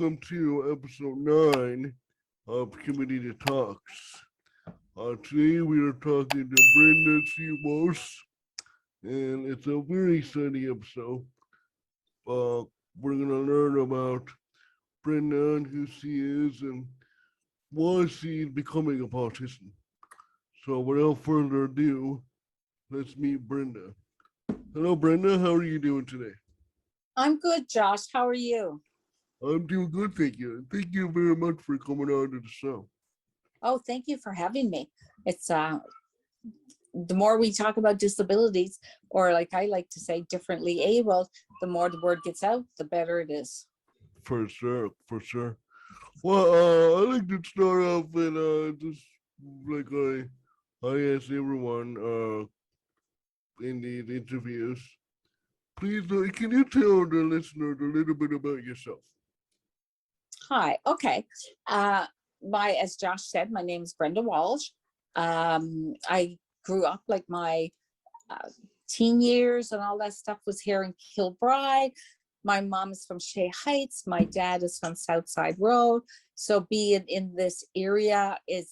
welcome to episode 9 of Community Talks. Today we are talking to Brenda Walsh, and it's a very exciting episode. We're going to learn about Brenda and who she is and why she's becoming a politician. So without further ado, let's meet Brenda. Hello, Brenda. How are you doing today? I'm good, Josh. How are you? I'm doing good, thank you. Thank you very much for coming on to the show. Oh, thank you for having me. It's the more we talk about disabilities, or like I like to say, differently abled, the more the word gets out, the better it is. For sure, for sure. Well, I'd like to start off with just like I ask everyone in these interviews. Please, can you tell the listeners a little bit about yourself? Hi. Okay. As Josh said, my name is Brenda Walsh. I grew up like my teen years and all that stuff was here in Kilbride. My mom is from Shea Heights. My dad is from Southside Road. So being in this area it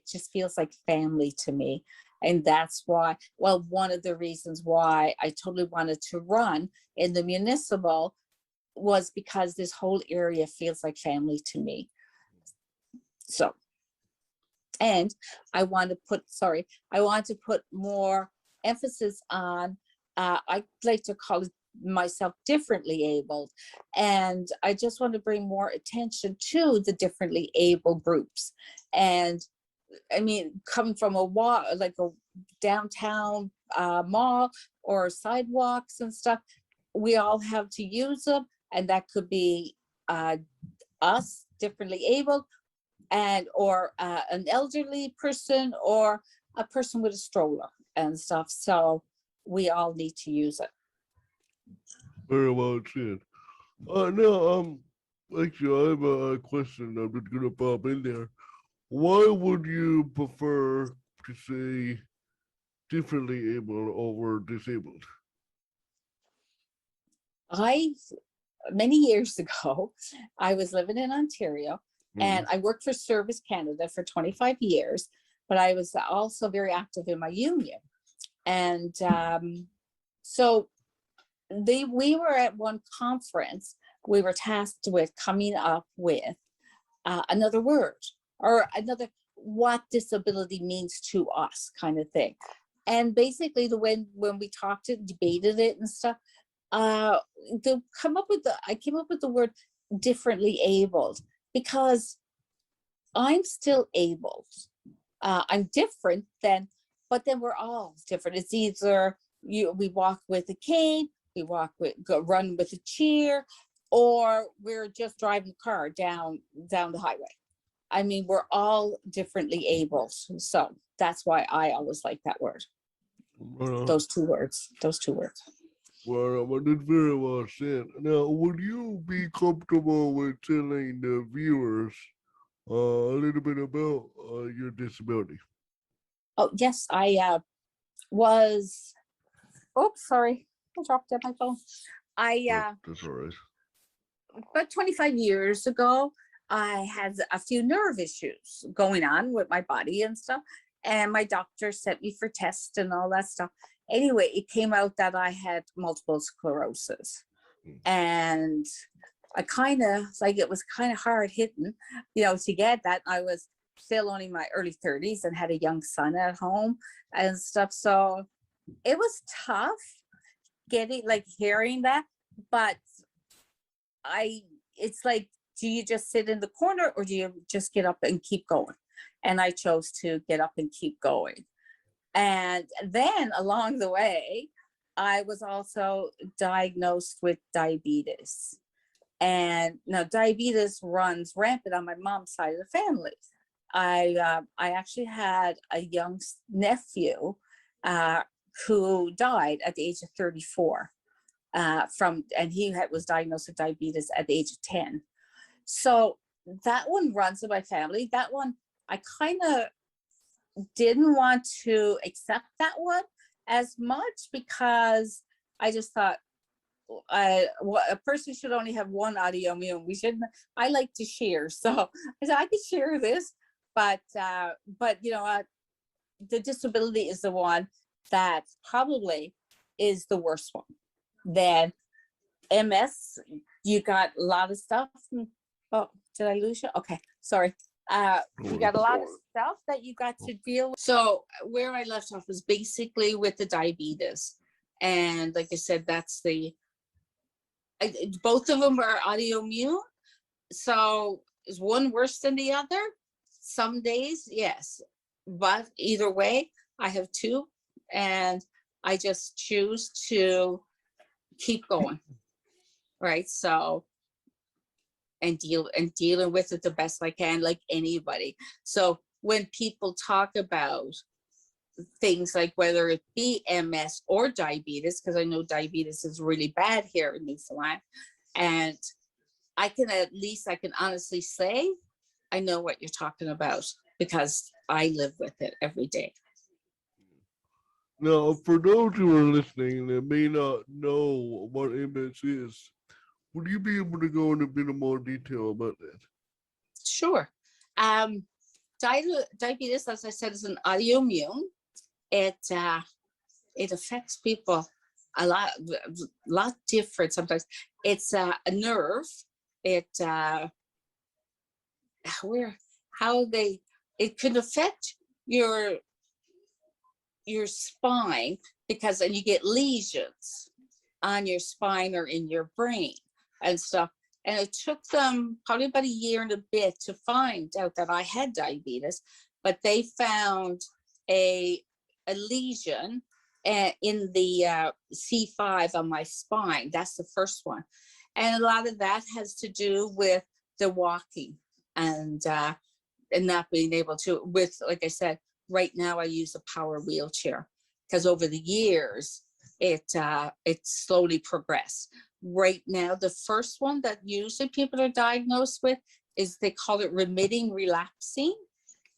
just feels like family to me. And that's why, well, one of the reasons why I totally wanted to run in the municipal was because this whole area feels like family to me. So, and I want to put more emphasis on, I like to call it myself differently abled. And I just want to bring more attention to the differently able groups. And I mean, coming from like a downtown mall or sidewalks and stuff, we all have to use them. And that could be us, differently abled, or an elderly person, or a person with a stroller and stuff. So we all need to use it. Very well said. Now, actually, I have a question I'm just gonna pop in there. Why would you prefer to say differently able over disabled? Many years ago, I was living in Ontario and I worked for Service Canada for 25 years, but I was also very active in my union. And so we were at one conference, we were tasked with coming up with another word or another, what disability means to us kind of thing. And basically when we talked and debated it and stuff, I came up with the word differently abled, because I'm still able. I'm different but then we're all different. It's either we walk with a cane, we run with a chair, or we're just driving the car down the highway. I mean, we're all differently able. So that's why I always like that word. Those two words. Well, that's very well said. Now, would you be comfortable with telling the viewers a little bit about your disability? Oh, yes, I was, oops, sorry, I dropped dead my phone. That's all right. About 25 years ago, I had a few nerve issues going on with my body and stuff. And my doctor sent me for tests and all that stuff. Anyway, it came out that I had multiple sclerosis. And I it was kind of hard hitting, to get that. I was still only in my early 30s and had a young son at home and stuff. So it was tough hearing that, but it's like, do you just sit in the corner or do you just get up and keep going? And I chose to get up and keep going. And then along the way, I was also diagnosed with diabetes. And now diabetes runs rampant on my mom's side of the family. I actually had a young nephew who died at the age of 34 and he was diagnosed with diabetes at the age of 10. So that one runs in my family. That one, I kind of didn't want to accept that one as much, because I just thought, a person should only have one autoimmune. We shouldn't. I like to share, so I said I could share this, but you know what? The disability is the one that probably is the worst one. Then MS, you got a lot of stuff. Oh, did I lose you? Okay, sorry. You got a lot of stuff that you got to deal with. So where I left off was basically with the diabetes. And like I said, both of them are autoimmune. So is one worse than the other? Some days, yes. But either way, I have two, and I just choose to keep going. Right. So, and dealing with it the best I can, like anybody. So when people talk about things like whether it be MS or diabetes, because I know diabetes is really bad here in Newfoundland, and I can honestly say I know what you're talking about because I live with it every day. Now, for those who are listening that may not know what MS is, would you be able to go in a bit of more detail about that? Sure. Diabetes, as I said, is an autoimmune. It affects people a lot different sometimes. It's a nerve. It it can affect your spine, because then you get lesions on your spine or in your brain and stuff. And it took them probably about a year and a bit to find out that I had diabetes, but they found a lesion in the C5 on my spine. That's the first one. And a lot of that has to do with the walking and not being able to, like I said, right now I use a power wheelchair because over the years, it slowly progressed. Right now, the first one that usually people are diagnosed with is, they call it remitting relapsing,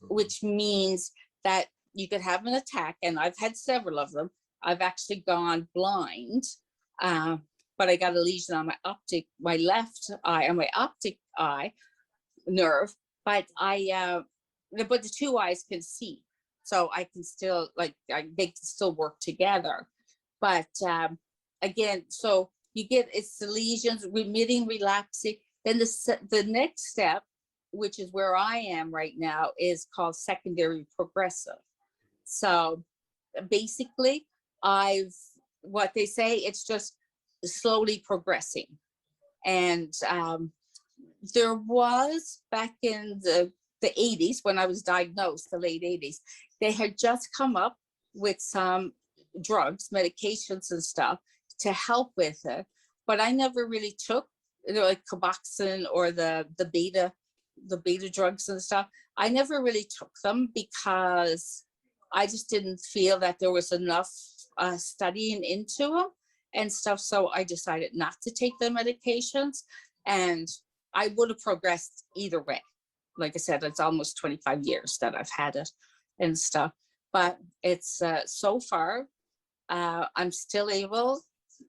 which means that you could have an attack, and I've had several of them. I've actually gone blind, but I got a lesion on my left eye, on my optic eye nerve, but but the two eyes can see, so I can still, they can still work together. But again, so it's the lesions, remitting, relapsing. Then the next step, which is where I am right now, is called secondary progressive. So basically, what they say, it's just slowly progressing. And there was, back in the 80s, when I was diagnosed, the late 80s, they had just come up with some drugs, medications and stuff to help with it. But I never really took, like Coboxin or the beta drugs and stuff. I never really took them because I just didn't feel that there was enough studying into them and stuff. So I decided not to take the medications, and I would have progressed either way. Like I said, it's almost 25 years that I've had it and stuff. But it's so far, I'm still able,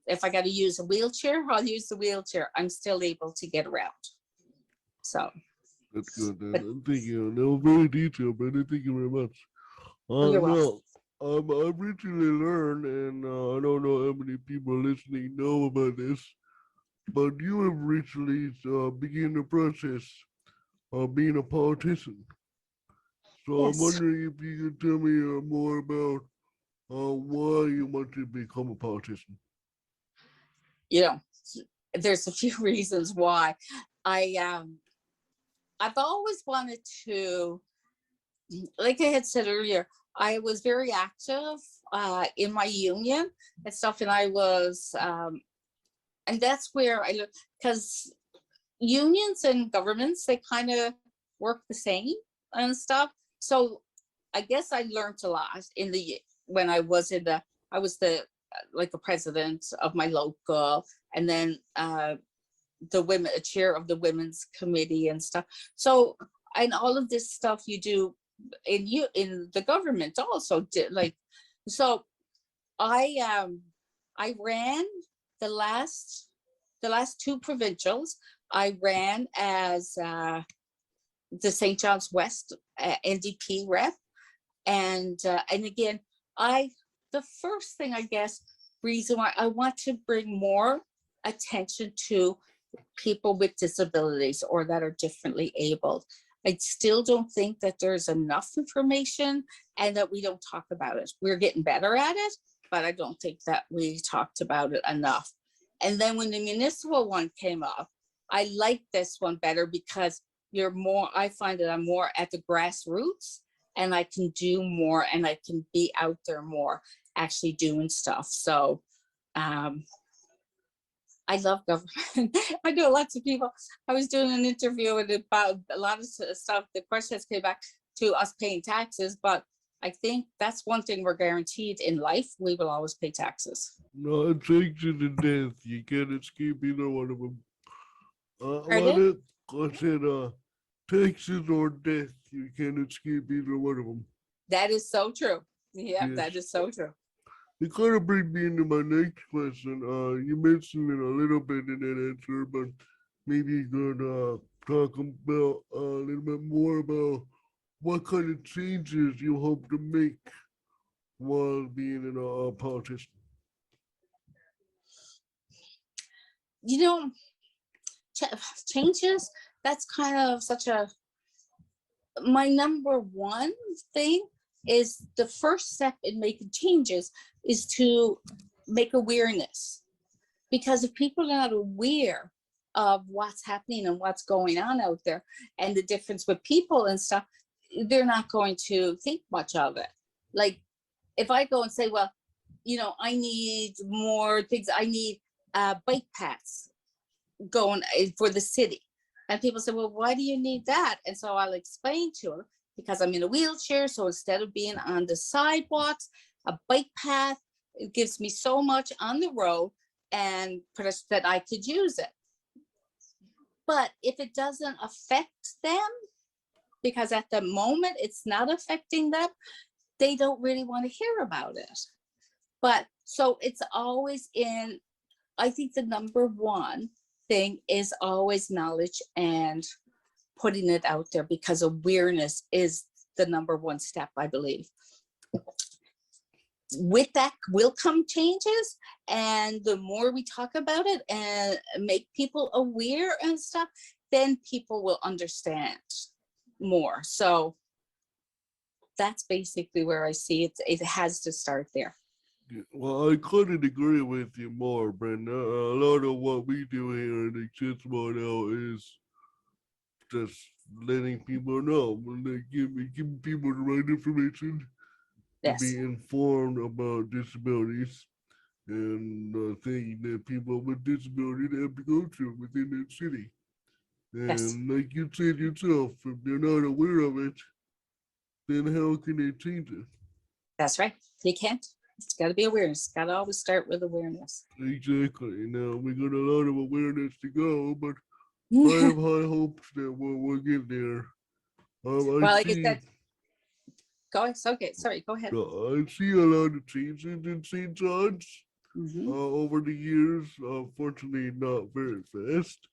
if I got to use a wheelchair, I'll use the wheelchair. I'm still able to get around. So. That's good. Thank you. That was very detailed, Brenda. Thank you very much. You're welcome. I've recently learned, and I don't know how many people listening know about this, but you have recently begun the process of being a politician. So Yes. I'm wondering if you could tell me more about why you want to become a politician. There's a few reasons why. I've always wanted to, like I had said earlier, I was very active in my union and stuff, and I was, and that's where I look, because unions and governments, they kind of work the same and stuff. So I guess I learned a lot when I was like a president of my local, and then a chair of the women's committee and stuff. So, and all of this stuff you do in the government also did, so I ran the last two provincials, I ran as the St. John's West NDP rep. And again, the first thing, I guess, reason why I want to bring more attention to people with disabilities or that are differently abled. I still don't think that there's enough information and that we don't talk about it. We're getting better at it, but I don't think that we talked about it enough. And then when the municipal one came up, I like this one better because I find that I'm more at the grassroots and I can do more and I can be out there more actually doing stuff. So I love government. I know lots of people. I was doing an interview about a lot of stuff. The questions came back to us paying taxes, but I think that's one thing we're guaranteed in life. We will always pay taxes. No, taxes and death. You can't escape either one of them. Pardon? I said, taxes or death. You can't escape either one of them. That is so true. Yeah, Yes. that is so true. It kind of brings me into my next question. You mentioned it a little bit in that answer, but maybe you could talk about a little bit more about what kind of changes you hope to make while being in a politician. You know, changes, that's kind of my number one thing is the first step in making changes is to make awareness. Because if people are not aware of what's happening and what's going on out there and the difference with people and stuff, they're not going to think much of it. Like if I go and say, well, I need more things, I need bike paths going for the city. And people say, well, why do you need that? And so I'll explain to them, because I'm in a wheelchair. So instead of being on the sidewalks, a bike path, it gives me so much on the road and that I could use it. But if it doesn't affect them, because at the moment it's not affecting them, they don't really want to hear about it. But so it's always I think the number one thing is always knowledge and putting it out there, because awareness is the number one step, I believe. With that will come changes, and the more we talk about it and make people aware and stuff, then people will understand more. So that's basically where I see it. It has to start there. Well, I couldn't agree with you more, Brenda. A lot of what we do here in Accessible now is just letting people know, giving people the right information Yes. to be informed about disabilities and things that people with disabilities have to go through within that city. And Yes. like you said yourself, if they're not aware of it, then how can they change it? That's right. They can't. It's got to be awareness. Got to always start with awareness. Exactly. Now we got a lot of awareness to go, but I have high hopes that we'll get there. Well, like I said, okay. Sorry, go ahead. I see a lot of changes in St. John's over the years. Fortunately, not very fast.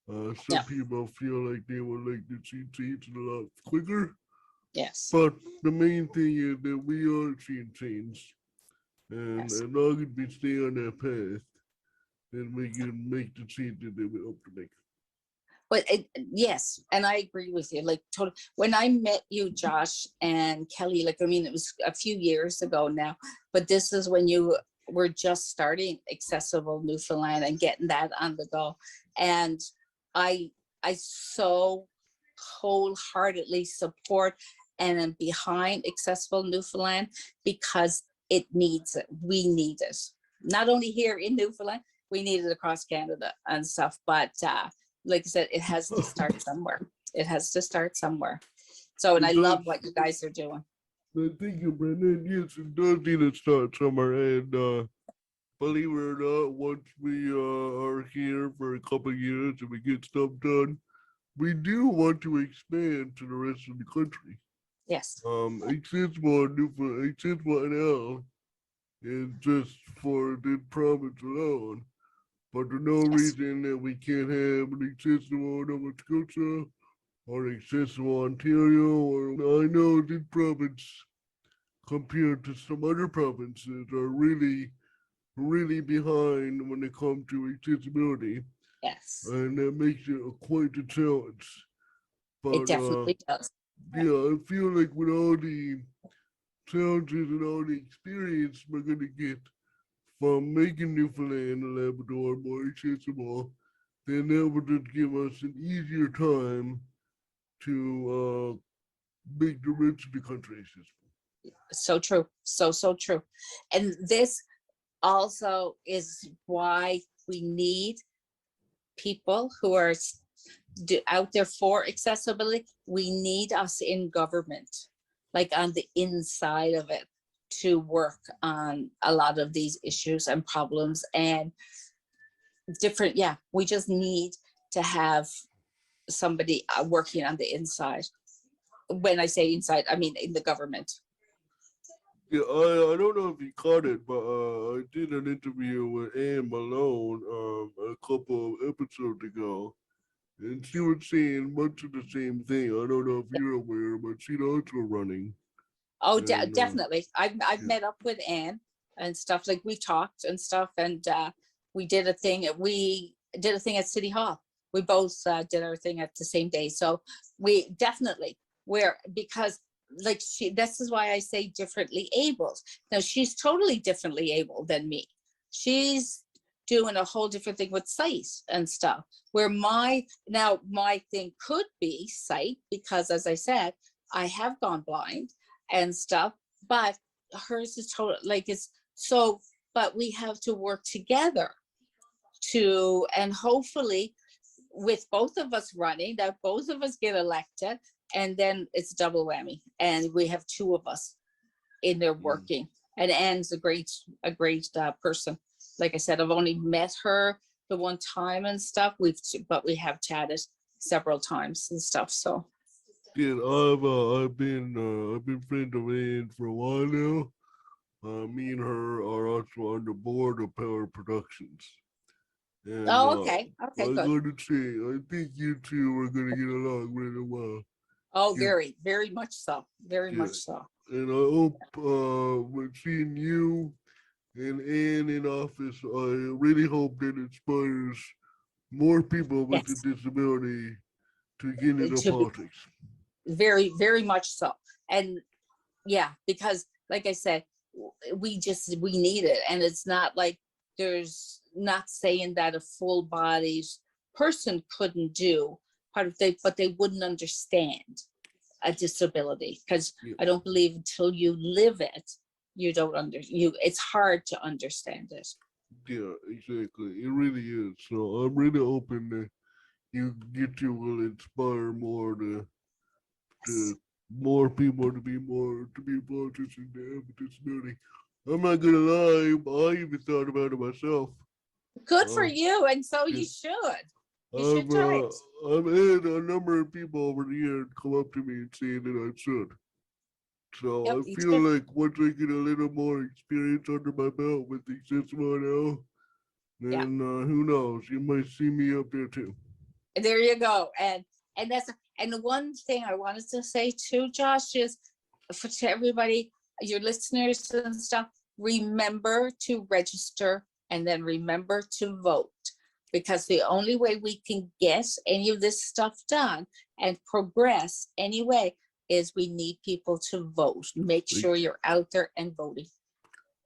Some people feel like they would like to see change a lot quicker. Yes. But the main thing is that we are seeing change. And as long as we stay on that path, then we can make the changes that we hope to make. But yes, and I agree with you. Like totally. When I met you, Josh and Kelly, it was a few years ago now, but this is when you were just starting Accessible Newfoundland and getting that on the go. And I so wholeheartedly support and am behind Accessible Newfoundland, because it needs it. We need it. Not only here in Newfoundland, we need it across Canada and stuff. But like I said, it has to start somewhere. It has to start somewhere. So, and I love what you guys are doing. Thank you, Brenda. Yes, it does need to start somewhere. And believe it or not, once we are here for a couple of years and we get stuff done, we do want to expand to the rest of the country. Yes. Accessible NL is just for the province alone. but there's no Yes. reason that we can't have an accessible Nova Scotia or accessible Ontario. Or I know this province, compared to some other provinces, are really behind when it comes to accessibility, Yes. and that makes it quite a challenge. It But definitely does. yeah, I feel like with all the challenges and all the experience we're gonna get from making Newfoundland and Labrador more accessible, then that would just give us an easier time to make the rest of the country accessible. So true. So true. And this also is why we need people who are out there for accessibility. We need us in government, like on the inside of it, to work on a lot of these issues and problems and different. Yeah, we just need to have somebody working on the inside. When I say inside, I mean in the government. Yeah, I don't know if you caught it, but I did an interview with Anne Malone a couple of episodes ago, and she was saying much of the same thing. I don't know if you're aware, but she's also running. Oh, And definitely. I've yeah, met up with Anne and stuff. Like we talked and stuff, and we did a thing. We did a thing at City Hall. We both did our thing at the same day. So we definitely because like this is why I say differently abled. Now she's totally differently able than me. She's doing a whole different thing with sight and stuff. Where my thing could be sight because, as I said, I have gone blind and stuff, but hers is total like it's so, but we have to work together and hopefully with both of us running, that both of us get elected, and then it's double whammy and we have two of us in there working. And Anne's a great person. Like I said, I've only met her the one time and stuff. But we have chatted several times and stuff. So yeah, I've been friends of Anne for a while now. Me and her are also on the board of Power Productions. And oh, okay, I'm good. going to say, I think you two are going to get along really well. Oh, Yeah, very much so. Very yeah. much so. And I hope with seeing you and Anne in office, I really hope that inspires more people with a Yes. disability to get into To be politics. very much so. And yeah, because like I said, we need it. And it's not like there's not saying that a full bodied person couldn't do part of they, but they wouldn't understand a disability because Yeah, I don't believe until you live it, you don't it's hard to understand it. yeah, exactly. It really is. So I'm really hoping that you will inspire to more people to be politicians to have a disability. I'm not gonna lie, I even thought about it myself. Good for Uh, you. And so yeah, you should try it. I've had a number of people over the years come up to me and say that I should. So Yep, I you feel should. like once I get a little more experience under my belt with the accessible now, Yeah, then who knows? You might see me up there too. there you go. And that's, and the one thing I wanted to say too, Josh, is to everybody, your listeners and stuff, remember to register and then remember to vote, because the only way we can get any of this stuff done and progress anyway is we need people to vote. Make Like, sure you're out there and voting.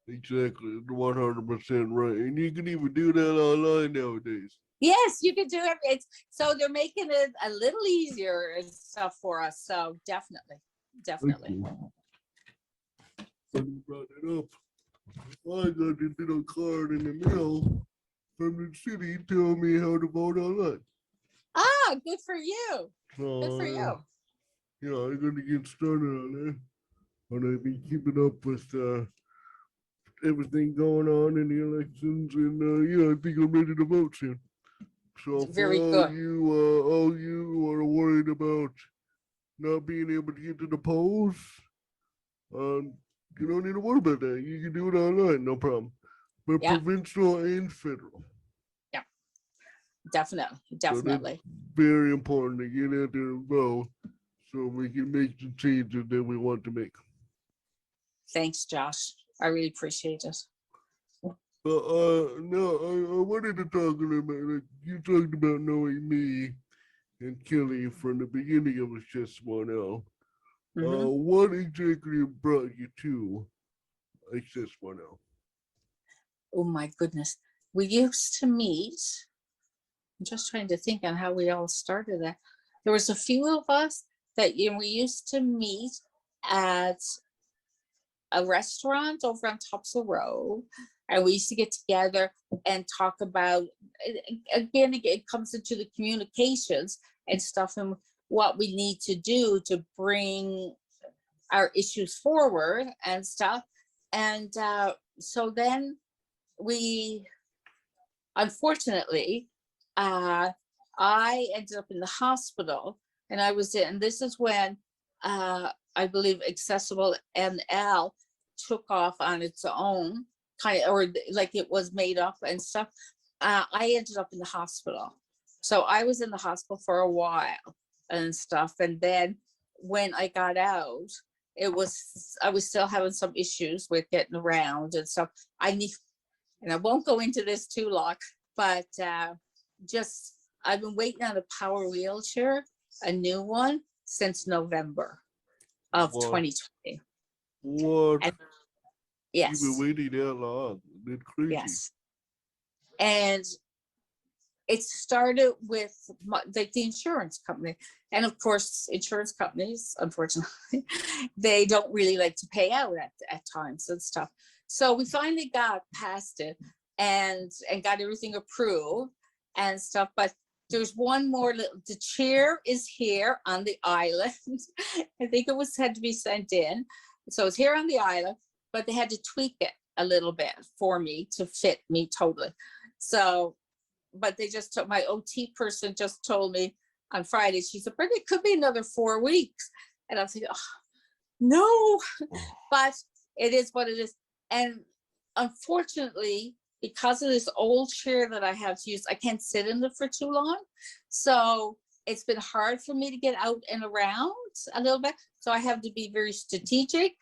exactly, 100% right. And you can even do that online nowadays. Yes, you can do it. It's so they're making it a little easier and stuff for us. So definitely, Thank definitely. you. Somebody brought it up. I got this little card in the mail from the city telling me how to vote online. Ah, good for you. Good for So, you. I'm going to get started on that. And I've been keeping up with everything going on in the elections. And, I think I'm ready to vote soon. So for Very good. all you who are worried about not being able to get to the polls, um, you don't need to worry about that. You can do it online, no problem. But Yeah, provincial and federal. Definitely, So that's definitely. very important to get out there and vote so we can make the changes that we want to make. Thanks, Josh. I really appreciate it. But no, I wanted to talk a little bit. Like you talked about knowing me and Kelly from the beginning of us just one L. Mhm. What exactly brought you to Access 1L? Oh my goodness. We used to meet. I'm just trying to think on how we all started that. There was a few of us that we used to meet at a restaurant over on Topsail Road, and we used to get together and talk about, again, it comes into the communications and stuff and what we need to do to bring our issues forward and stuff. And so then we, unfortunately, I ended up in the hospital, and I was in, and this is when I believe Accessible NL took off on its own, kind of, or like it was made up and stuff. I ended up in the hospital. So I was in the hospital for a while and stuff. And then when I got out, I was still having some issues with getting around and stuff. And I won't go into this too long, but just I've been waiting on a power wheelchair, a new one, since November of What? 2020. What? And You've been yes, waiting that long. That's crazy. yes. And it started with the insurance company. And of course, insurance companies, unfortunately, they don't really like to pay out at times and stuff. So we finally got past it and got everything approved and stuff. But there's one more the chair is here on the island. I think it had to be sent in. So it's here on the island, but they had to tweak it a little bit for me to fit me totally. So, but they just took, my OT person just told me on Friday, she said, Brenda, it could be another 4 weeks. And I was like, oh, no, but it is what it is. And unfortunately, because of this old chair that I have to use, I can't sit in it for too long. So it's been hard for me to get out and around a little bit. So I have to be very strategic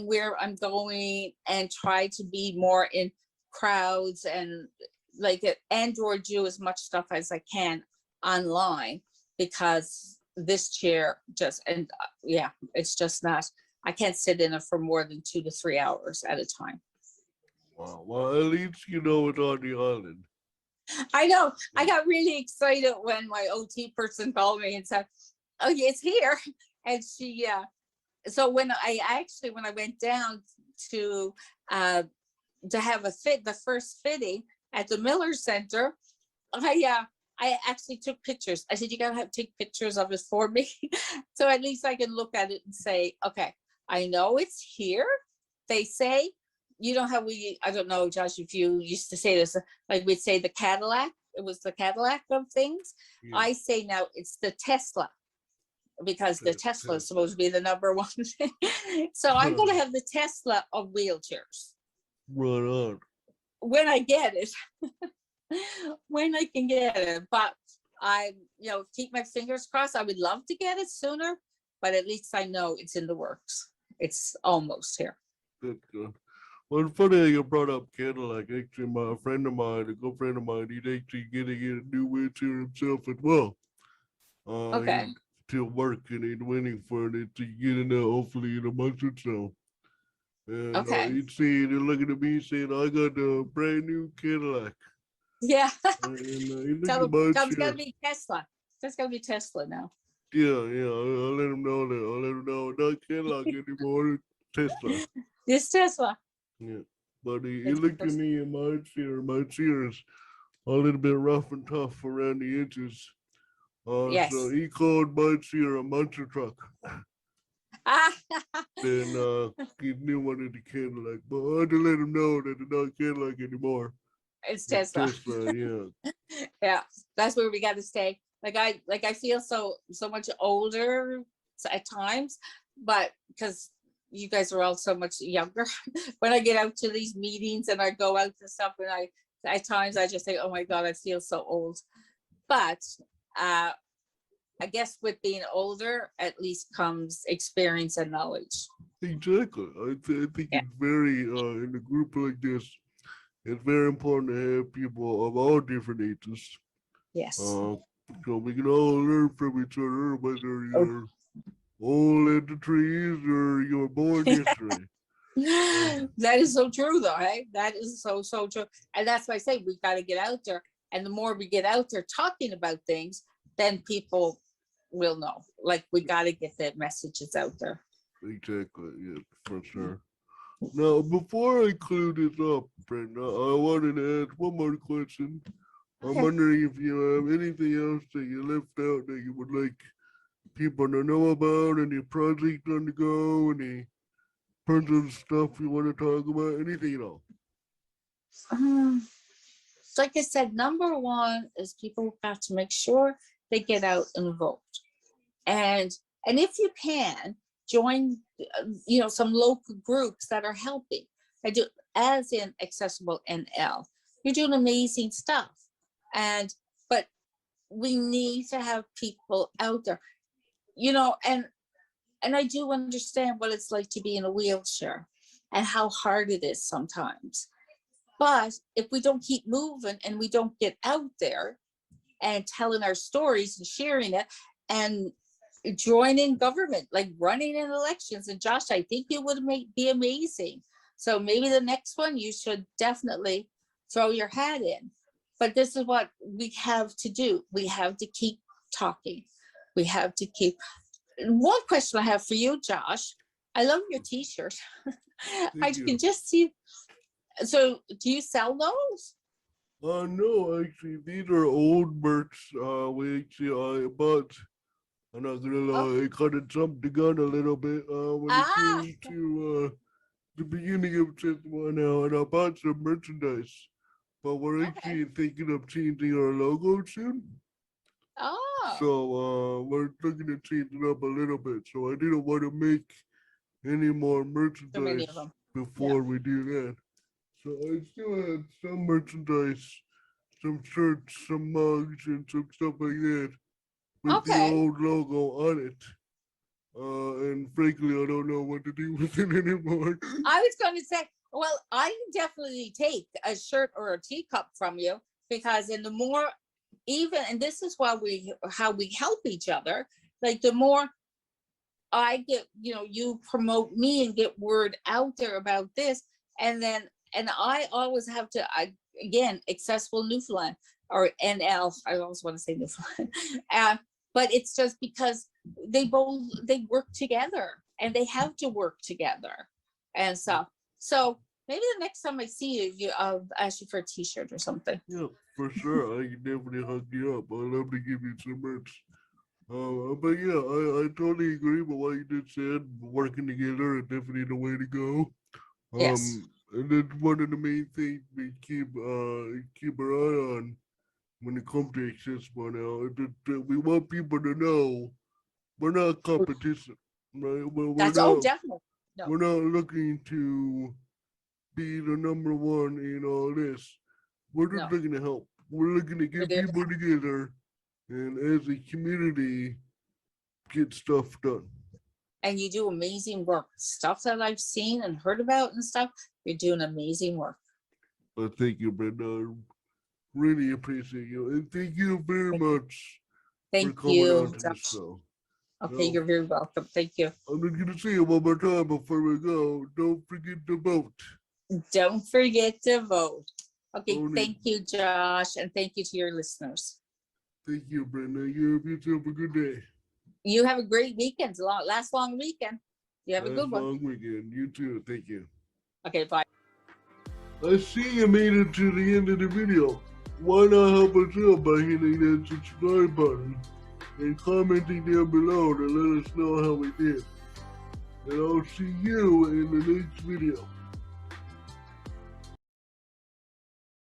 where I'm going and try to be more in crowds and like it, and or do as much stuff as I can online, because this chair just, and yeah, it's just not, I can't sit in it for more than 2 to 3 hours at a time. Wow. Well, at least you know it's on the island. I know. I got really excited when my OT person called me and said, oh yeah, it's here. And she, so when I went down to have the first fitting at the Miller Center, I actually took pictures. I said, you gotta take pictures of it for me. So at least I can look at it and say, okay, I know it's here. They say, you know how I don't know, Josh, if you used to say this, like we'd say the Cadillac, it was the Cadillac of things. Yeah. I say now it's the Tesla, because the Tesla is supposed to be the number one thing. So I'm going to have the Tesla of wheelchairs. Right on. When I get it, when I can get it. But I, keep my fingers crossed. I would love to get it sooner, but at least I know it's in the works. It's almost here. That's good. Well, it's funny you brought up Cadillac. Actually, a friend of mine, a good friend of mine, he's actually getting a new wheelchair himself as well. Okay. He's still working and waiting for it to get in there hopefully in a month or so. And okay. He's saying, and looking at me saying, I got a brand new Cadillac. Yeah. And Tell him, it's got to be Tesla. It's got to be Tesla now. Yeah, I'll let him know that. I'll let him know, not Cadillac anymore, Tesla. It's Tesla. Yeah, but he looked at me in my chair is a little bit rough and tough around the edges. Yes. So he called my chair a monster truck. Then he knew one of the Cadillac, but I had to let him know that it's not Cadillac anymore. It's Tesla. Yeah. Yeah, that's where we got to stay. I feel so much older at times, but because you guys are all so much younger. When I get out to these meetings and I go out to stuff, and at times I just say, oh my God, I feel so old. But I guess with being older, at least comes experience and knowledge. Exactly. I think Yeah. it's very, in a group like this, it's very important to have people of all different ages. Yes. So we can all learn from each other, whether Oh. you're old at the trees or you're born yesterday. That is so true, though, hey? That is so true. And that's why I say we got to get out there. And the more we get out there talking about things, then people will know. Like, we got to get the messages out there. Exactly, yeah, for sure. Now, before I clear this up, Brenda, I wanted to ask one more question. I'm Okay. wondering if you have anything else that you left out that you would like people to know about, any project on the go, any personal stuff you want to talk about, anything at all. Like I said, number one is people have to make sure they get out and vote. And if you can, join, some local groups that are helping. I do, as in Accessible NL. You're doing amazing stuff. But we need to have people out there, and I do understand what it's like to be in a wheelchair and how hard it is sometimes. But if we don't keep moving and we don't get out there and telling our stories and sharing it and joining government, like running in elections, and Josh, I think you would be amazing. So maybe the next one you should definitely throw your hat in. But this is what we have to do. We have to keep talking. We have to keep. One question I have for you, Josh. I love your t-shirt. I can just see. So do you sell those? No, actually, these are old merch. I bought. I'm not gonna lie, I kind of jumped the gun a little bit when it came to the beginning of this one now, and I bought some merchandise. But we're actually thinking of changing our logo soon. Oh. So we're looking to change it up a little bit. So I didn't want to make any more merchandise before we do that. So I still have some merchandise, some shirts, some mugs, and some stuff like that with the old logo on it. And frankly, I don't know what to do with it anymore. I was going to say, well, I can definitely take a shirt or a teacup from you, because in the more even, and this is how we help each other, like the more I get, you promote me and get word out there about this, and I always have to, again, Accessible Newfoundland or NL, I always want to say Newfoundland, but it's just because they work together, and they have to work together and stuff. So maybe the next time I see you, I'll ask you for a t-shirt or something. Yeah, for sure. I can definitely hook you up. I'd love to give you some merch. But yeah, I totally agree with what you just said. Working together is definitely the way to go. Yes. And that's one of the main things we keep our eye on when it comes to accessible now. We want people to know we're not competition, right? Definitely. No. We're not looking to be the number one in all this. We're just looking to help. We're looking to get people together and as a community get stuff done. And you do amazing work. Stuff that I've seen and heard about and stuff, you're doing amazing work. Well, thank you, Brenda. I really appreciate you. And thank you very much for coming on to the show. Okay, you're very welcome. Thank you. I'm just going to say it one more time before we go. Don't forget to vote. Don't forget to vote. Okay, thank you, Josh, and thank you to your listeners. Thank you, Brenda. You have yourself a good day. You have a great weekend. Last long weekend. You have a good one. Last long weekend. You too. Thank you. Okay, bye. I see you made it to the end of the video. Why not help us out by hitting that subscribe button and commenting down below to let us know how we did. And I'll see you in the next video.